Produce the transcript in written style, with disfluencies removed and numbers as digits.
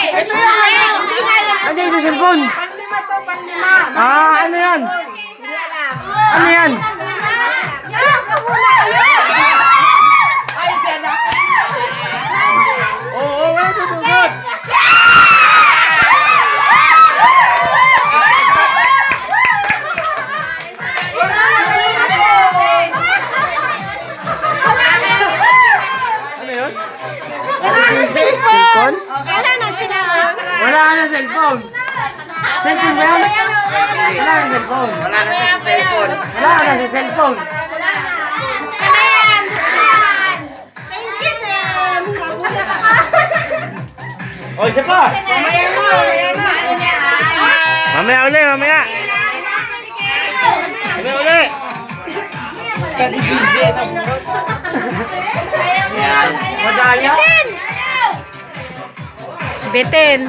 Ito yung Ano yung cellphone? panlima to, panlima. Ah, ano yan? Ano yan? Ay, dyan na. Oo, wala susugot. Ano yun? Cellphone? Wala na sila. Wala ka na cellphone. Cellphone ba yan? Wala ka na cellphone. Wala ka na sa cellphone. O, isa pa. Mamaya na. Mamaya uli, mamaya. Mamaya uli. Madaya. Bitin.